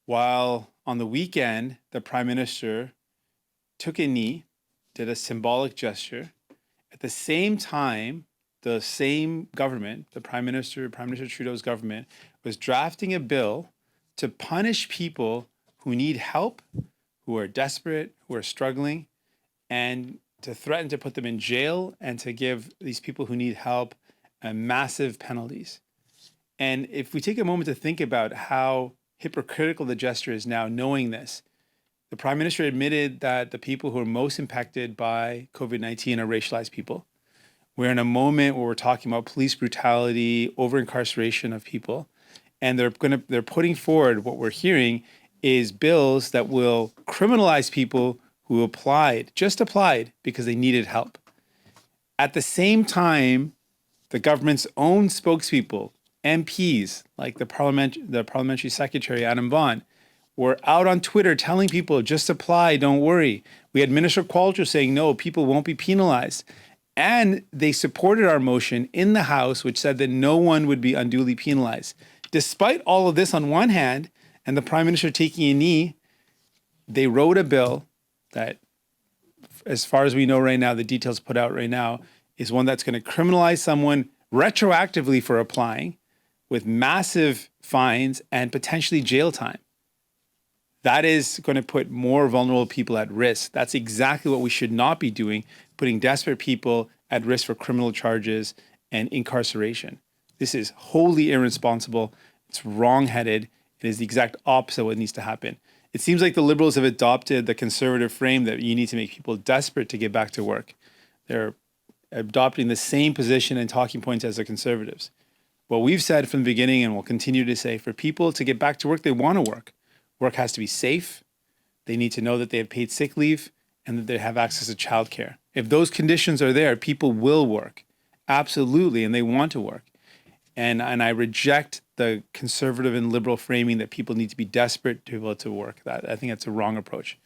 while on the weekend, the Prime Minister took a knee, did a symbolic gesture. At the same time, the same government, Prime Minister Trudeau's government, was drafting a bill to punish people who need help, who are desperate, who are struggling, and to threaten to put them in jail and to give these people who need help massive penalties. And if we take a moment to think about how hypocritical the gesture is now, knowing this, the Prime Minister admitted that the people who are most impacted by COVID-19 are racialized people. We're in a moment where we're talking about police brutality, over-incarceration of people, and they're putting forward, what we're hearing is bills that will criminalize people who just applied because they needed help. At the same time, the government's own spokespeople, MPs, like the parliamentary secretary, Adam Vaughan, were out on Twitter telling people, just apply, don't worry. We had Minister Qualtrough saying, no, people won't be penalized. And they supported our motion in the House, which said that no one would be unduly penalized. Despite all of this on one hand, and the Prime Minister taking a knee, they wrote a bill that, as far as we know right now, the details put out right now, is one that's going to criminalize someone retroactively for applying with massive fines and potentially jail time. That is going to put more vulnerable people at risk. That's exactly what we should not be doing, putting desperate people at risk for criminal charges and incarceration. This is wholly irresponsible. It's wrong-headed. It is the exact opposite of what needs to happen. It seems like the Liberals have adopted the conservative frame that you need to make people desperate to get back to work. They're adopting the same position and talking points as the Conservatives. What we've said from the beginning, and we'll continue to say, for people to get back to work, they want to work. Work has to be safe. They need to know that they have paid sick leave and that they have access to childcare. If those conditions are there, people will work. Absolutely, and they want to work. And I reject the conservative and liberal framing that people need to be desperate to be able to work. I think that's a wrong approach.